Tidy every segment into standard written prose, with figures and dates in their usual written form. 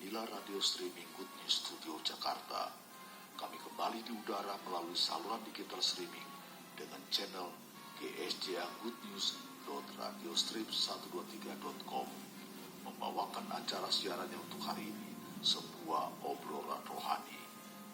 Inilah radio streaming Good News Studio Jakarta. Kami kembali di udara melalui saluran digital streaming dengan channel gsjgoodnews.radiostream123.com, membawakan acara siarannya untuk hari ini, sebuah obrolan rohani.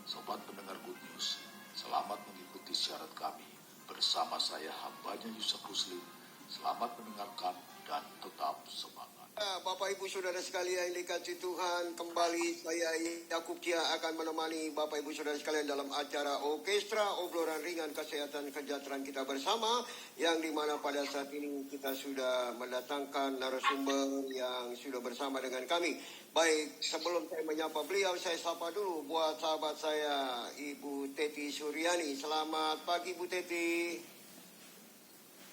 Sobat pendengar Good News, selamat mengikuti siaran kami bersama saya hambanya Yusuf Ruslim. Selamat mendengarkan dan tetap semangat. Bapak Ibu Saudara sekalian yang dikasihi Tuhan, kembali saya Yakub Kia akan menemani Bapak Ibu Saudara sekalian dalam acara Orkestra Obrolan Ringan Kesehatan Kejahteraan Kita Bersama, yang dimana pada saat ini kita sudah mendatangkan narasumber yang sudah bersama dengan kami. Baik, sebelum saya menyapa beliau, saya sapa dulu buat sahabat saya Ibu Teti Suryani. Selamat pagi Bu Teti.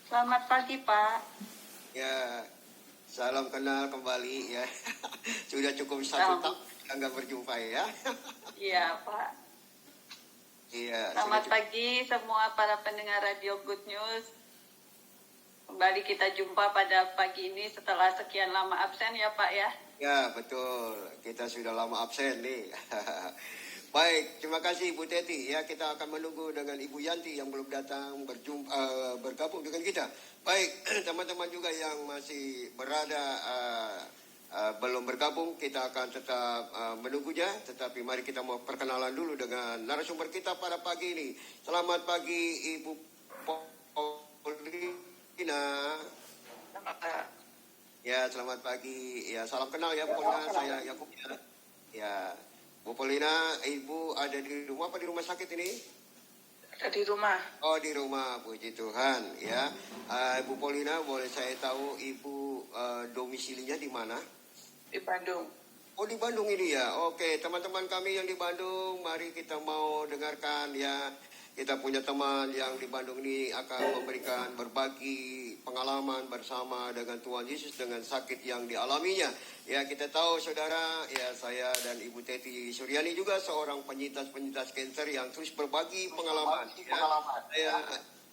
Selamat pagi Pak. Ya, salam kenal kembali ya. Sudah cukup 1 tahun kita nggak berjumpa ya. Iya Pak. Iya. Selamat pagi semua para pendengar Radio Good News. Kembali kita jumpa pada pagi ini setelah sekian lama absen ya Pak ya. Ya betul, kita sudah lama absen nih. Baik, terima kasih Ibu Teti. Ya, kita akan menunggu dengan Ibu Yanti yang belum datang bergabung dengan kita. Baik, teman-teman juga yang masih berada belum bergabung, kita akan tetap menunggunya. Tetapi mari kita mau perkenalan dulu dengan narasumber kita pada pagi ini. Selamat pagi Ibu Paulina. Ya, selamat pagi. Ya, salam kenal ya Bu Paulina. Saya Yakub ya. Ya. Bu Paulina, Ibu ada di rumah apa di rumah sakit ini? Ada di rumah. Oh, di rumah, puji Tuhan ya. Ibu Paulina, boleh saya tahu Ibu domisilinya di mana? Di Bandung. Oh, di Bandung ini ya. Oke, teman-teman kami yang di Bandung, mari kita mau dengarkan ya. Kita punya teman yang di Bandung ini akan memberikan berbagi pengalaman bersama dengan Tuhan Yesus dengan sakit yang dialaminya. Ya, kita tahu saudara, ya saya dan Ibu Teti Suryani juga seorang penyintas kanker yang terus berbagi pengalaman. Ya. Saya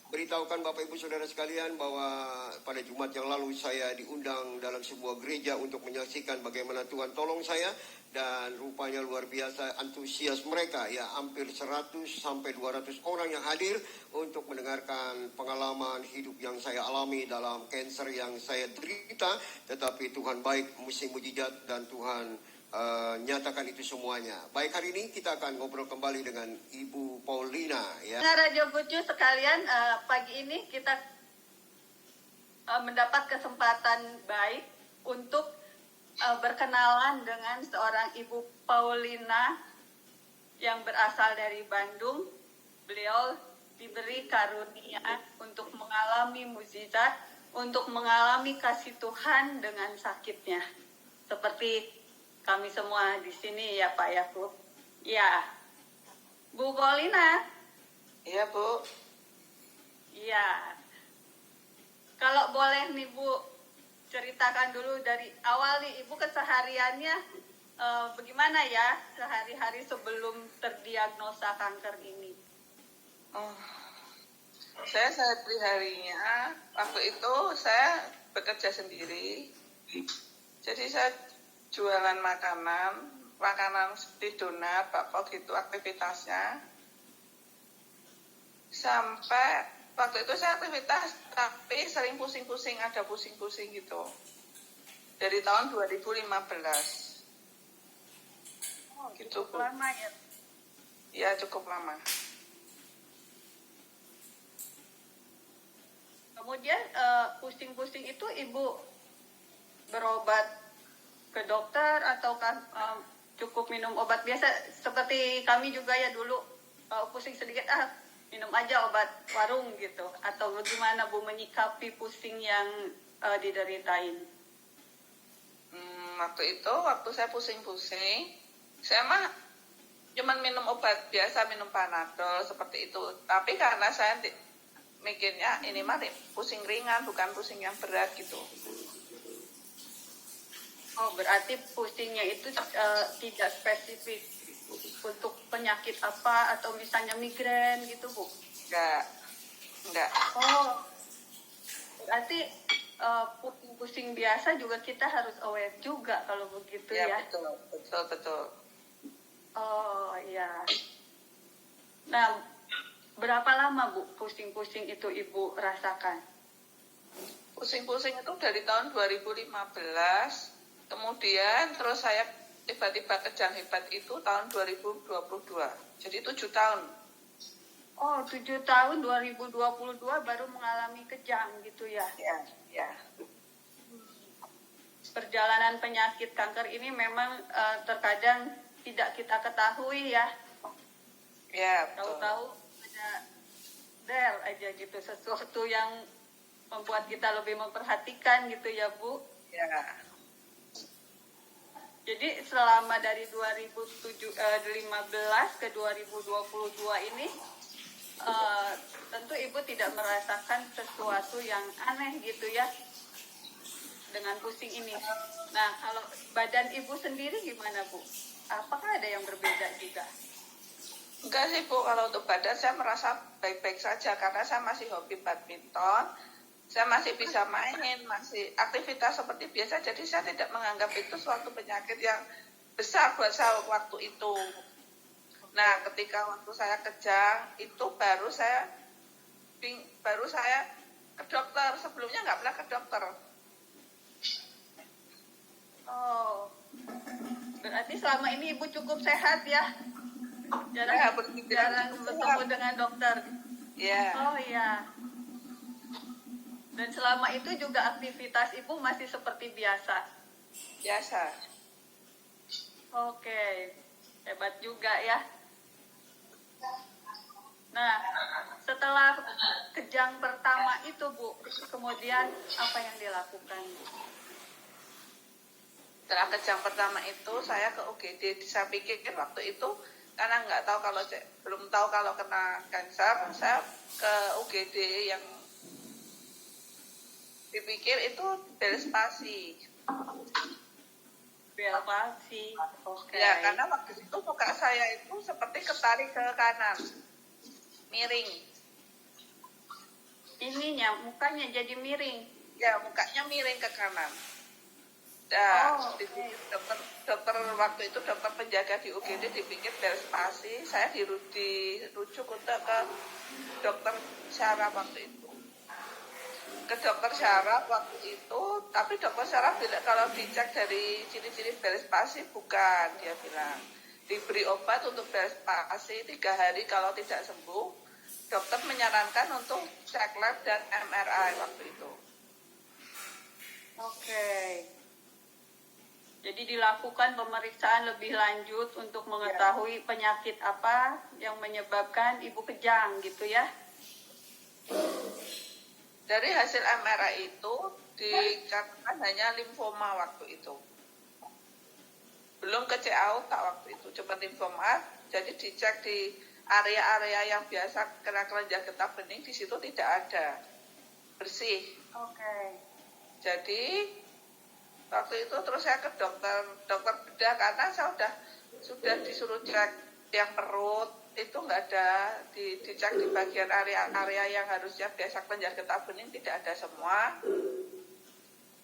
beritahukan Bapak Ibu Saudara sekalian bahwa pada Jumat yang lalu saya diundang dalam sebuah gereja untuk menyaksikan bagaimana Tuhan tolong saya, dan rupanya luar biasa antusias mereka ya, hampir 100 sampai 200 orang yang hadir untuk mendengarkan pengalaman hidup yang saya alami dalam kanker yang saya derita, tetapi Tuhan baik, musim mujizat, dan Tuhan nyatakan itu semuanya. Baik, hari ini kita akan ngobrol kembali dengan Ibu Paulina ya. Nah, Radio Good News sekalian, pagi ini kita mendapat kesempatan baik untuk berkenalan dengan seorang Ibu Paulina yang berasal dari Bandung. Beliau diberi karunia untuk mengalami mukjizat, untuk mengalami kasih Tuhan dengan sakitnya. Seperti kami semua di sini ya Pak Yakub. Ya, Bu Paulina. Iya Bu. Iya. Kalau boleh nih Bu, ceritakan dulu dari awal nih Ibu kesehariannya bagaimana ya sehari-hari sebelum terdiagnosa kanker ini? Saya sehari-harinya waktu itu saya bekerja sendiri. Jadi saya jualan makanan seperti donat, bakpao gitu aktivitasnya. Sampai waktu itu saya aktivitas tapi sering pusing-pusing, ada pusing-pusing gitu. Dari tahun 2015. Oh, gitu cukup lama ya? Ya, cukup lama. Kemudian pusing-pusing itu Ibu berobat ke dokter ataukah cukup minum obat biasa seperti kami juga ya dulu pusing sedikit minum aja obat warung gitu, atau bagaimana Bu menyikapi pusing yang dideritain? Waktu saya pusing-pusing, saya mah cuman minum obat biasa, minum Panadol seperti itu. Tapi karena saya mikirnya ini mah pusing ringan, bukan pusing yang berat gitu. Oh, berarti pusingnya itu tidak spesifik untuk penyakit apa, atau misalnya migrain gitu Bu? Enggak. Oh, berarti pusing-pusing biasa juga kita harus aware juga kalau begitu Ya, ya. betul. Oh iya. Nah, berapa lama Bu pusing-pusing itu Ibu rasakan? Pusing-pusing itu dari tahun 2015, kemudian terus saya tiba-tiba kejang hebat itu tahun 2022. Jadi 7 tahun. Oh, 7 tahun 2022 baru mengalami kejang gitu ya. Ya. Perjalanan penyakit kanker ini memang terkadang tidak kita ketahui ya. Ya, betul. Tahu-tahu ada aja gitu, sesuatu yang membuat kita lebih memperhatikan gitu ya Bu. Ya. Jadi selama dari 2015 ke 2022 ini tentu Ibu tidak merasakan sesuatu yang aneh gitu ya dengan pusing ini. Nah, kalau badan Ibu sendiri gimana Bu? Apakah ada yang berbeda juga? Enggak sih Bu, kalau untuk badan saya merasa baik-baik saja karena saya masih hobi badminton, saya masih bisa main, masih aktivitas seperti biasa, jadi saya tidak menganggap itu suatu penyakit yang besar buat saya waktu itu. Nah, ketika waktu saya kejang, itu baru saya ke dokter, sebelumnya nggak pernah ke dokter. Oh, berarti selama ini Ibu cukup sehat ya? Jarang bertemu dengan dokter. Ya. Oh iya. Dan selama itu juga aktivitas Ibu masih seperti biasa? Biasa. Oke, hebat juga ya. Nah, setelah kejang pertama itu Bu, kemudian apa yang dilakukan? Setelah kejang pertama itu saya ke UGD, saya pikir waktu itu karena belum tahu kalau kena kanker, saya ke UGD yang dipikir itu Bell's palsy. Bell's palsy, oke. Ya, karena waktu itu muka saya itu seperti ketarik ke kanan, miring. Mukanya jadi miring. Ya, mukanya miring ke kanan. Nah, dokter waktu itu dokter penjaga di UGD dipikir Bell's palsy, saya dirujuk untuk ke dokter syaraf waktu itu. Ke dokter syaraf waktu itu, tapi dokter syaraf bilang kalau dicek dari ciri-ciri Bell's palsy bukan, dia bilang. Diberi obat untuk Bell's palsy 3 hari, kalau tidak sembuh, dokter menyarankan untuk cek lab dan MRI waktu itu. Oke. Jadi dilakukan pemeriksaan lebih lanjut untuk mengetahui penyakit apa yang menyebabkan Ibu kejang gitu ya? Dari hasil MRI itu dikatakan hanya limfoma waktu itu. Belum ke CA otak waktu itu, cuma limfoma. Jadi dicek di area-area yang biasa kena kelenjar getah bening, di situ tidak ada, bersih. Oke. Jadi waktu itu terus saya ke dokter bedah karena saya sudah disuruh cek yang perut itu nggak ada, dicek di bagian area yang harusnya biasa kelenjar getah bening tidak ada semua.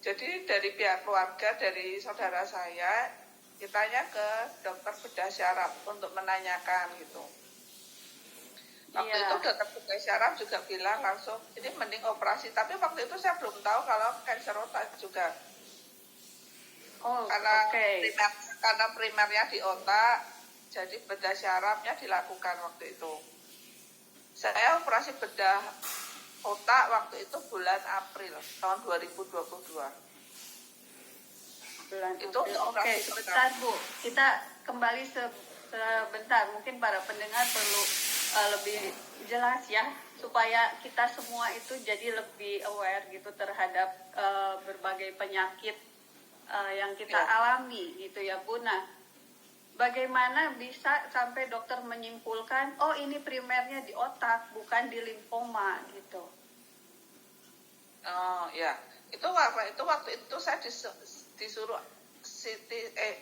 Jadi dari pihak keluarga, dari saudara saya, ditanya ke dokter bedah syaraf untuk menanyakan gitu. Waktu itu dokter bedah syaraf juga bilang langsung ini mending operasi, tapi waktu itu saya belum tahu kalau kanker otak juga. Karena primernya di otak, jadi bedah syarafnya dilakukan waktu itu. Saya operasi bedah otak waktu itu bulan April tahun 2022. Itu Oke, sebentar Bu, kita kembali sebentar. Mungkin para pendengar perlu lebih jelas ya, supaya kita semua itu jadi lebih aware gitu terhadap berbagai penyakit yang kita alami gitu ya Bu. Nah, bagaimana bisa sampai dokter menyimpulkan oh ini primernya di otak bukan di limfoma gitu? Oh ya, itu waktu itu saya disuruh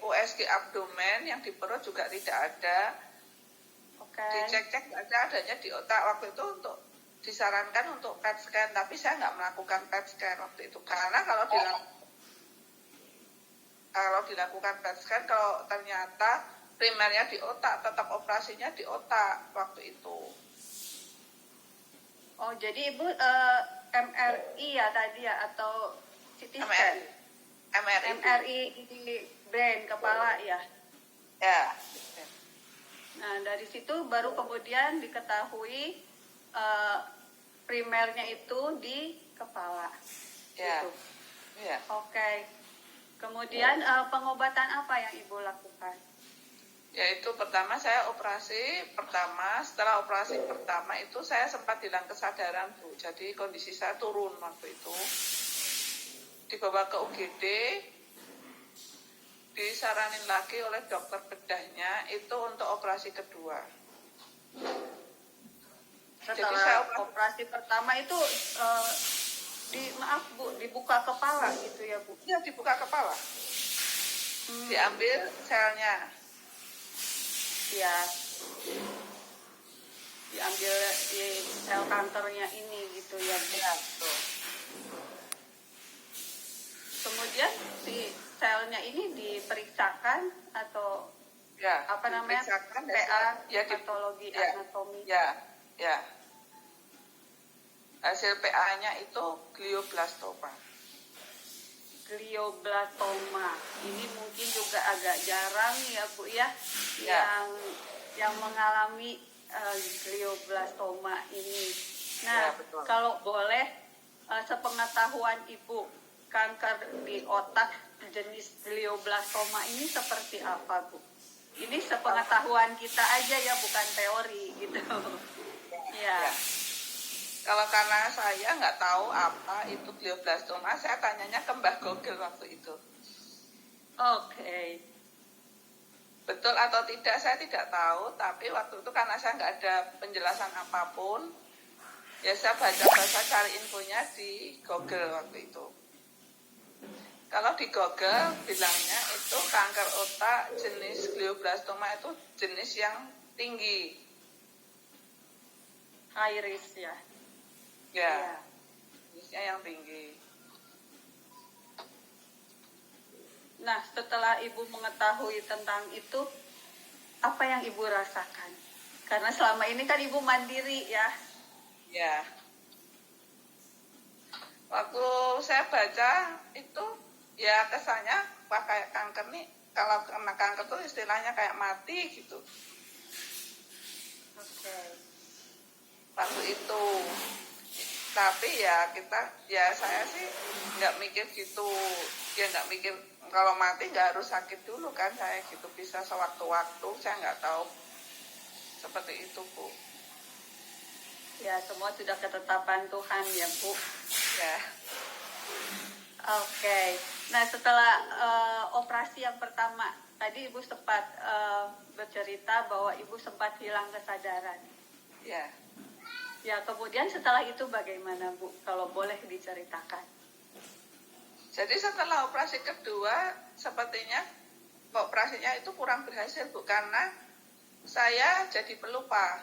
USG abdomen yang di perut juga tidak ada. Oke. Dicek-cek ada adanya di otak waktu itu untuk disarankan untuk PET scan, tapi saya nggak melakukan PET scan waktu itu karena kalau dilakukan PET scan, kalau ternyata primernya di otak, tetap operasinya di otak waktu itu. Oh, jadi Ibu MRI ya tadi ya, atau CT scan? MRI. MRI di brain, kepala ya. Ya. Nah, dari situ baru kemudian diketahui primernya itu di kepala. Ya. Gitu. Ya. Oke. Kemudian pengobatan apa yang Ibu lakukan? Yaitu pertama saya setelah operasi pertama itu saya sempat hilang kesadaran Bu. Jadi kondisi saya turun waktu itu. Dibawa ke UGD, disaranin lagi oleh dokter bedahnya itu untuk operasi kedua. Jadi Setelah operasi pertama itu maaf Bu, dibuka kepala gitu ya Bu? Ya, dibuka kepala. Diambil selnya. Ya. Diambil di sel kankernya ini gitu ya Bu. Ya, betul. Kemudian si selnya ini diperiksakan atau Ya, apa namanya, diperiksakan, PA, ya, patologi ya, anatomi. Ya. Hasil PA-nya itu glioblastoma. Glioblastoma ini mungkin juga agak jarang ya Bu ya, Ya. yang mengalami glioblastoma ini. Nah, Ya, betul. kalau boleh sepengetahuan Ibu, kanker di otak jenis glioblastoma ini seperti apa Bu? Ini sepengetahuan kita aja ya, bukan teori gitu. Ya. Kalau karena saya nggak tahu apa itu glioblastoma, saya tanyanya ke Mbah Google waktu itu. Oke. Betul atau tidak saya tidak tahu, tapi waktu itu karena saya nggak ada penjelasan apapun, ya saya baca-baca cari infonya di Google waktu itu. Kalau di Google bilangnya itu kanker otak jenis glioblastoma itu jenis yang tinggi. High risk ya. Ya, jenisnya yang tinggi. Nah, setelah Ibu mengetahui tentang itu, apa yang Ibu rasakan? Karena selama ini kan Ibu mandiri ya. Ya. Waktu saya baca itu, ya kesannya wah kayak kanker nih, kalau kena kanker tuh istilahnya kayak mati gitu. Oke. Waktu itu. Tapi ya saya sih nggak mikir gitu. Ya nggak mikir kalau mati nggak harus sakit dulu kan, saya gitu bisa sewaktu-waktu, saya nggak tahu seperti itu Bu. Ya, semua sudah ketetapan Tuhan ya Bu. Ya. Oke. Nah, setelah operasi yang pertama, tadi Ibu sempat bercerita bahwa Ibu sempat hilang kesadaran. Ya. Ya, kemudian setelah itu bagaimana Bu? Kalau boleh diceritakan. Jadi setelah operasi kedua, sepertinya operasinya itu kurang berhasil Bu, karena saya jadi pelupa.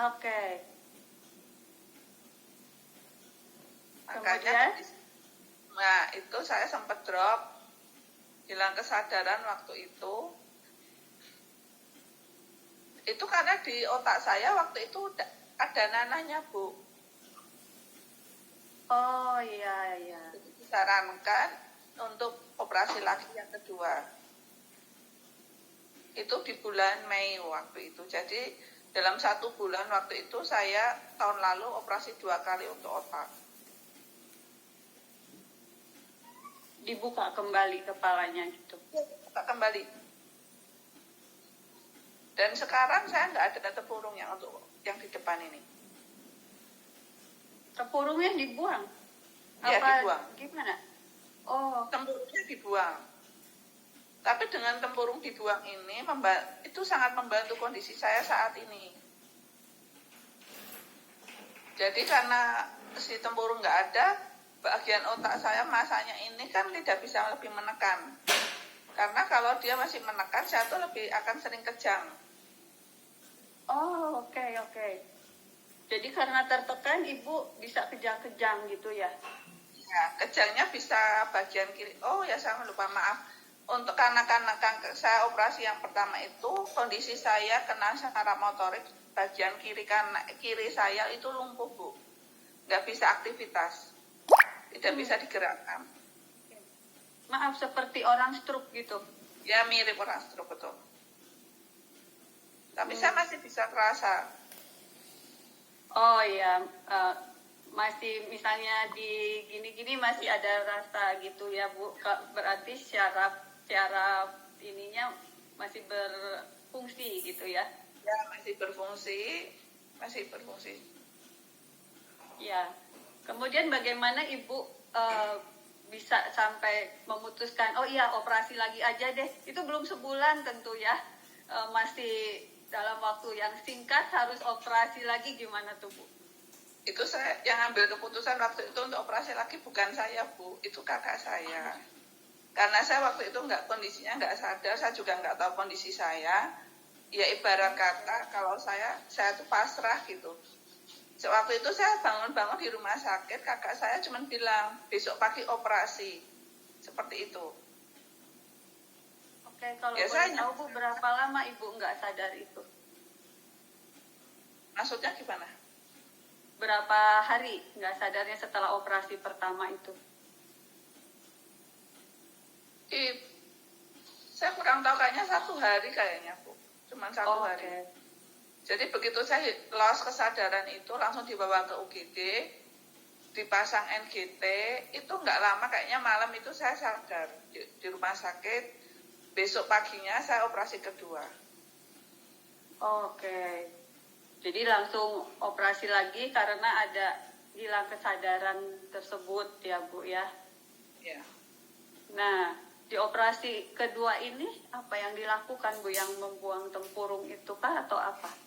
Oke. Makanya, Kemudian? nah itu saya sempat drop, hilang kesadaran waktu itu. Itu karena di otak saya waktu itu ada nanahnya Bu. Oh iya. Jadi disarankan untuk operasi lagi yang kedua. Itu di bulan Mei waktu itu. Jadi dalam 1 bulan waktu itu saya tahun lalu operasi 2 kali untuk otak. Dibuka kembali kepalanya gitu. Buka kembali. Dan sekarang saya nggak ada tempurung yang di depan ini. Tempurungnya dibuang? Iya, Apa dibuang. gimana? Oh. Tempurungnya dibuang. Tapi dengan tempurung dibuang ini itu sangat membantu kondisi saya saat ini. Jadi karena si tempurung nggak ada, bagian otak saya masanya ini kan tidak bisa lebih menekan. Karena kalau dia masih menekan, saya tuh lebih akan sering kejang. Oh, oke. Jadi karena tertekan Ibu bisa kejang-kejang gitu ya? Ya, kejangnya bisa bagian kiri. Oh ya, saya lupa, maaf. Untuk karena saya operasi yang pertama itu kondisi saya kena saraf motorik bagian kiri saya itu lumpuh, Bu. Nggak bisa aktivitas, tidak bisa digerakkan. Maaf, seperti orang stroke gitu? Ya mirip orang stroke, betul. Tapi saya masih bisa terasa. Oh ya, masih misalnya di gini-gini masih ada rasa gitu ya Bu. Berarti syaraf ininya masih berfungsi gitu ya? Ya masih berfungsi. Ya. Kemudian bagaimana Ibu bisa sampai memutuskan, oh iya operasi lagi aja deh. Itu belum sebulan tentu ya, masih dalam waktu yang singkat harus operasi lagi, gimana tuh Bu? Itu saya yang ambil keputusan waktu itu untuk operasi lagi bukan saya, Bu, itu kakak saya. Karena saya waktu itu kondisinya nggak sadar, saya juga nggak tahu kondisi saya. Ya ibarat kata kalau saya tuh pasrah gitu. Waktu itu saya bangun-bangun di rumah sakit, kakak saya cuma bilang besok pagi operasi, seperti itu. Oke, kalau Ya, boleh tahu Bu, berapa lama Ibu nggak sadar itu? Maksudnya gimana? Berapa hari nggak sadarnya setelah operasi pertama itu? Saya kurang tahu, kayaknya 1 hari kayaknya, Bu. Cuma 1 hari. Okay. Jadi begitu saya lost kesadaran itu langsung dibawa ke UGD, dipasang NGT, itu nggak lama kayaknya malam itu saya sadar di rumah sakit. Besok paginya saya operasi kedua. Oke. Jadi langsung operasi lagi karena ada hilang kesadaran tersebut ya Bu ya. Ya. Nah, di operasi kedua ini apa yang dilakukan Bu, yang membuang tempurung itu kah atau apa?